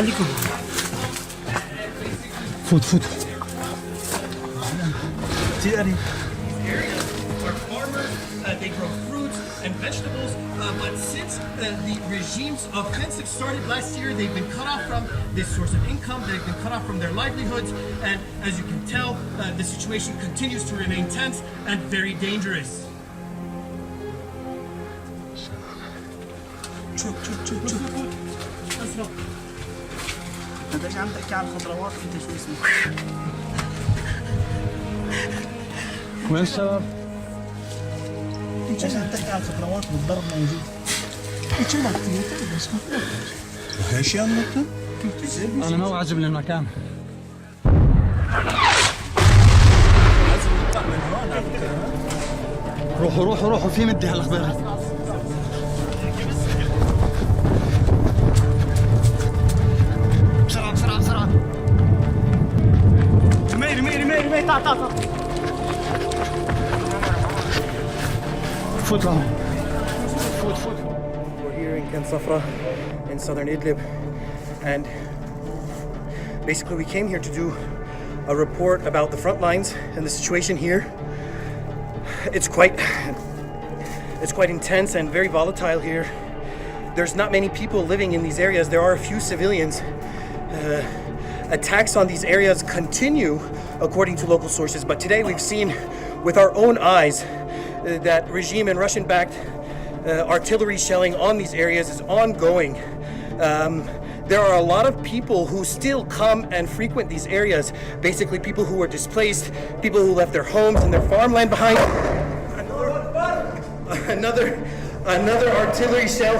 خليكم فوت فوت تقري. They grow fruits and vegetables, but since the regimes offensive started last year, they've been cut off from this source of income, they've been cut off from their livelihoods, and as you can tell, the situation continues to remain tense and very dangerous. انت ايش عم تحكي عن خضروات؟ انت شو اسمك؟ وين الشباب؟ انت ايش عم تحكي عن خضروات والضرب موجود؟ انت شو بدك تيجي بس هيش يا مكان؟ انا ما عاجبني المكان. لازم نطلع من هون على فكره. روحوا روحوا روحوا في مدي هلا خبرها. بسرعة بسرعة بسرعة. رمي تعال تعال تعال. فوت لهم. فوت فوت. We're here in Kansafra in southern Idlib, and basically we came here to do a report about the front lines and the situation here. It's quite intense and very volatile here. There's not many people living in these areas. There are a few civilians. Attacks on these areas continue according to local sources, but today we've seen with our own eyes that regime and Russian-backed artillery shelling on these areas is ongoing. There are a lot of people who still come and frequent these areas, basically people who were displaced, people who left their homes and their farmland behind. Another artillery shell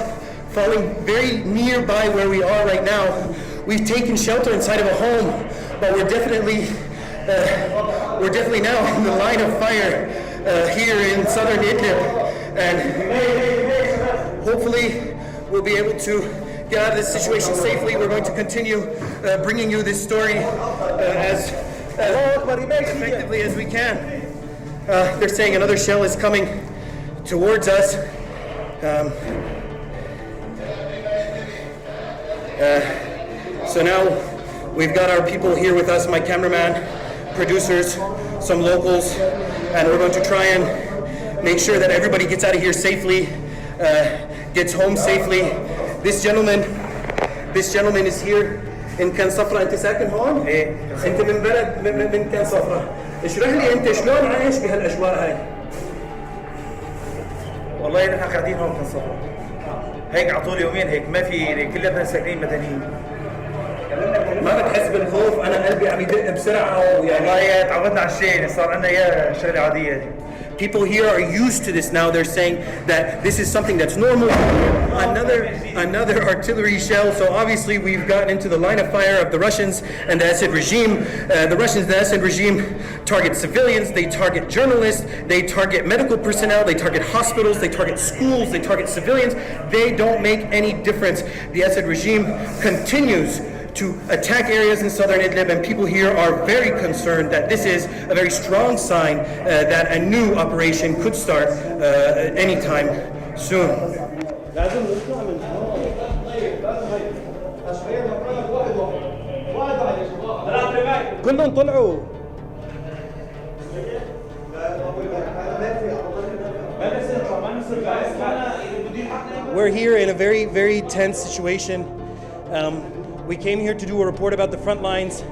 falling very nearby where we are right now. We've taken shelter inside of a home, but we're definitely now in the line of fire here in southern Idlib, and hopefully we'll be able to get out of this situation safely. We're going to continue bringing you this story as effectively as we can. They're saying another shell is coming towards us. So now we've got our people here with us, my cameraman, producers, some locals, and we're going to try and make sure that everybody gets out of here safely, gets home safely. This gentleman is here in Kansafra. أنت ساكن هون؟ إيه. أنت من بلد من كانسافرا. اشرح لي أنت شلون عايش بهالأجواء هاي؟ والله نحن قاعدين هون كانسافرا. هيك على طول يومين هيك ما في كلنا ساكنين مدنيين. ما بتحس بالخوف؟ أنا قلبي عم يدق بسرعة ويعني. والله تعودنا على الشيء صار عندنا إياه شغلة عادية. People here are used to this now. They're saying that this is something that's normal. Another artillery shell. So obviously we've gotten into the line of fire of the Russians and the Assad regime. The Russians and the Assad regime target civilians. They target journalists. They target medical personnel. They target hospitals. They target schools. They target civilians. They don't make any difference. The Assad regime continues to attack areas in southern Idlib, and people here are very concerned that this is a very strong sign that a new operation could start anytime soon. كلهم طلعوا. We're here in a very, very tense situation. We came here to do a report about the front lines,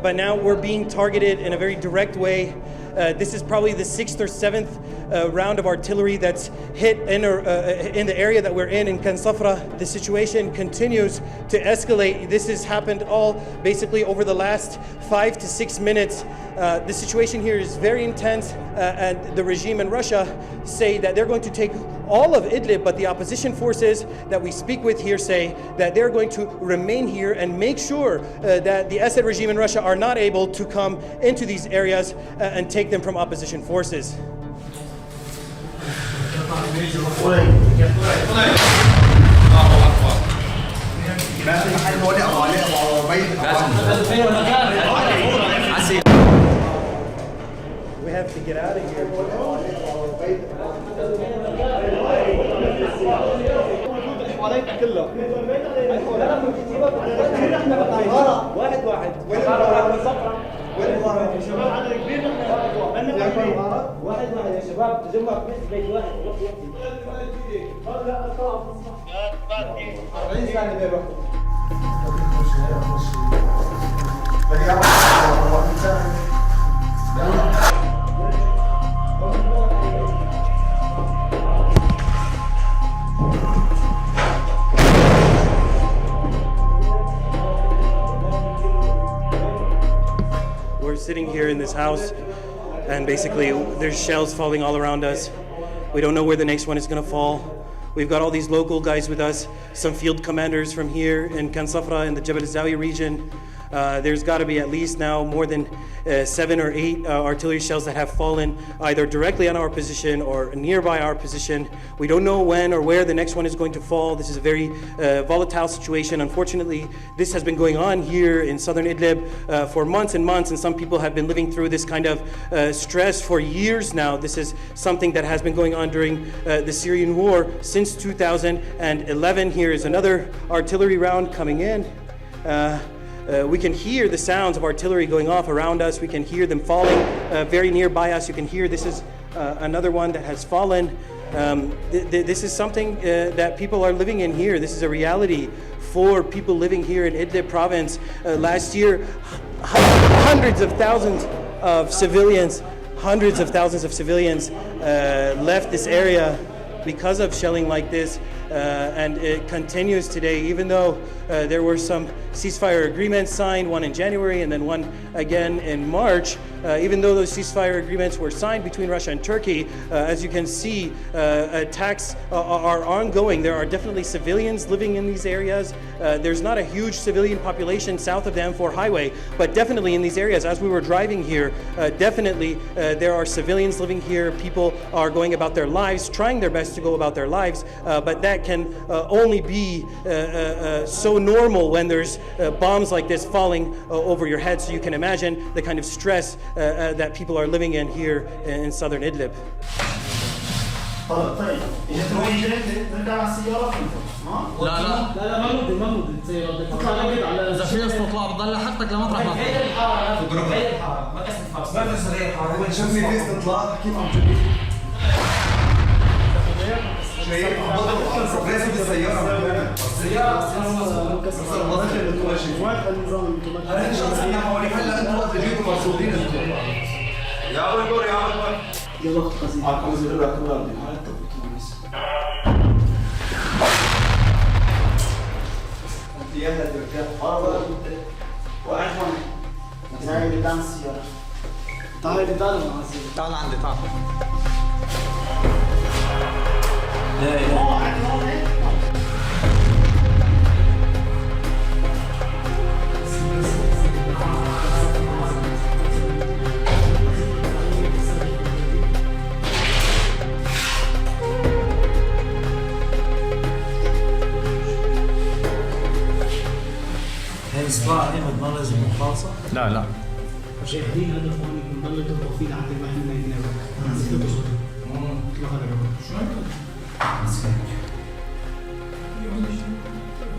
but now we're being targeted in a very direct way. This is probably the 6th or 7th round of artillery that's hit in the area that we're in Kansafra. The situation continues to escalate. This has happened all basically over the last 5 to 6 minutes. The situation here is very intense, and the regime in Russia say that they're going to take all of Idlib, but the opposition forces that we speak with here say that they're going to remain here and make sure that the Assad regime in Russia are not able to come into these areas and take them from opposition forces. We have to get out of here. واحد واحد وين واحد يا شباب عدد كبير واحد يا شباب تجمع في بيت واحد 40 ثانية بيروح We're sitting here in this house and basically there's shells falling all around us. We don't know where the next one is going to fall. We've got all these local guys with us, some field commanders from here in Khan Safra in the Jabal al-Zawiya region. There's got to be at least now more than 7 or 8 artillery shells that have fallen either directly on our position or nearby our position. We don't know when or where the next one is going to fall. This is a very volatile situation. Unfortunately, this has been going on here in southern Idlib for months and months, and some people have been living through this kind of stress for years now. This is something that has been going on during the Syrian war since 2011. Here is another artillery round coming in. We can hear the sounds of artillery going off around us. We can hear them falling very nearby us. You can hear this is another one that has fallen. This is something that people are living in here. This is a reality for people living here in Idlib province. Last year, hundreds of thousands of civilians left this area because of shelling like this. And it continues today, even though there were some ceasefire agreements signed, one in January and then one again in March. Even though those ceasefire agreements were signed between Russia and Turkey, as you can see, attacks are ongoing. There are definitely civilians living in these areas. There's not a huge civilian population south of the M4 highway, but definitely in these areas, as we were driving here, definitely there are civilians living here. People are going about their lives, trying their best to go about their lives, but that can only be so normal when there's bombs like this falling over your head. So you can imagine the kind of stress that people are living in here in southern Idlib. طيب نرجع على السيارة لا ما ممكن سيارة تطلع لقيت على إذا في استطلاع بضل حقك لمطرح ما هي الحارة هي الحارة ما كسر خالص ما كسر هي الحارة هو شوفني في استطلاع كيف عم تجيب شيء عبطوا راسي بالسيارة السيارة كسر الله واحد النظام هلا إن شاء الله سنة حوالي هلا أنتوا وقت تجيبوا مرصودين يا أبو الدور يا أبو يا وقت قصير عقوز الربع كلها بدي حالتك بتونس أنت يلا تركب وأحمد تعال لدان السيارة تعال لدان السيارة تعال عندي تعال الصراع هي ما لازم خالصة؟ لا شايفين هذا اخواني بنضل نطبخ فيه لحد ما احنا ننام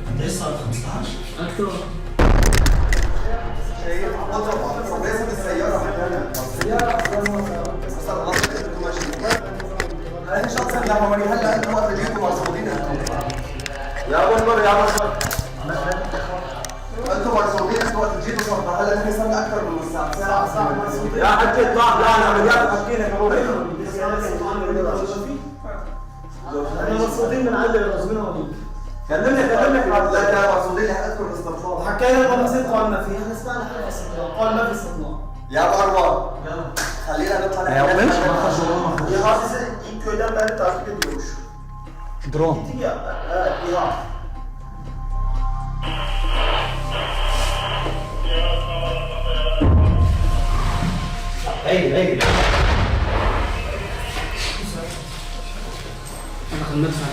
انت ايش صار 15 اكثر شيء اضرب لازم السياره انا شخصا يا عمري هلا انتم وقت جيتوا مرصودين يا ابو البر يا ابو البر انتم مرصودين انتم وقت جيتوا صرنا هلا نحن صرنا اكثر من ساعه مرصودين يا حكي اطلع لا العمليات حكينا كمان احنا مرصودين من عند الرزمين موجود كلمني لا يا مرصودين رح اذكر الاستطلاع حكينا لما بصير قالنا فيه احنا سمعنا حق الاستطلاع قال ما في استطلاع يا ابو اروان خلينا نطلع يا وليش ما خرجوا يا هذا köyden beri takip ediyormuş. Drone. Gittik ya. Evet, İHA. Haydi. أنا خلصت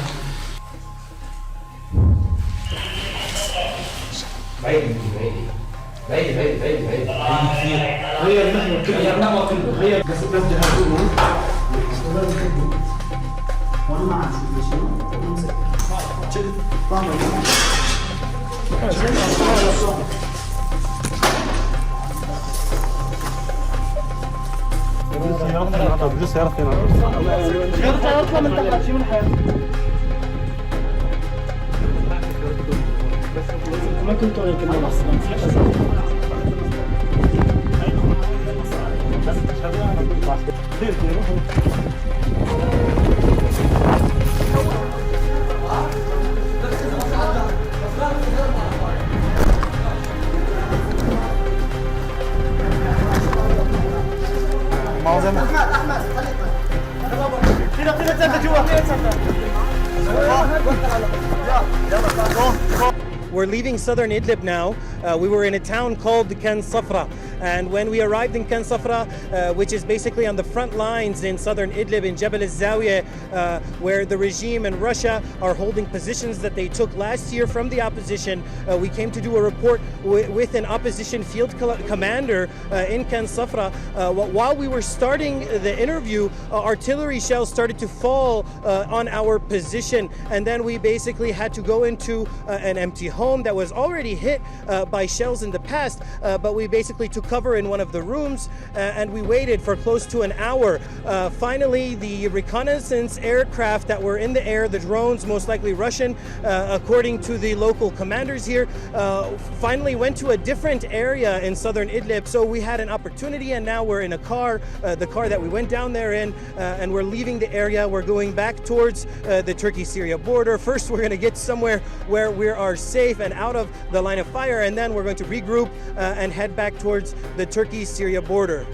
بعيد. هي المحور كله هي بس جهازهم وانا ما عندي شيء We're leaving southern Idlib now. We were in a town called Khan Safra, and when we arrived in Khan Safra, which is basically on the front lines in southern Idlib in Jabal al-Zawiya, where the regime and Russia are holding positions that they took last year from the opposition, we came to do a report with an opposition field commander in Khan Safra. While we were starting the interview, artillery shells started to fall on our position, and then we basically had to go into an empty home that was already hit by shells in the past, but we basically took cover in one of the rooms and we waited for close to an hour. Finally, the reconnaissance aircraft that were in the air, the drones, most likely Russian, according to the local commanders here, finally went to a different area in southern Idlib. So we had an opportunity, and now we're in a car, the car that we went down there in, and we're leaving the area. We're going back towards the Turkey-Syria border. First, we're going to get somewhere where we are safe and out of the line of fire, and then we're going to regroup and head back towards the Turkey-Syria border.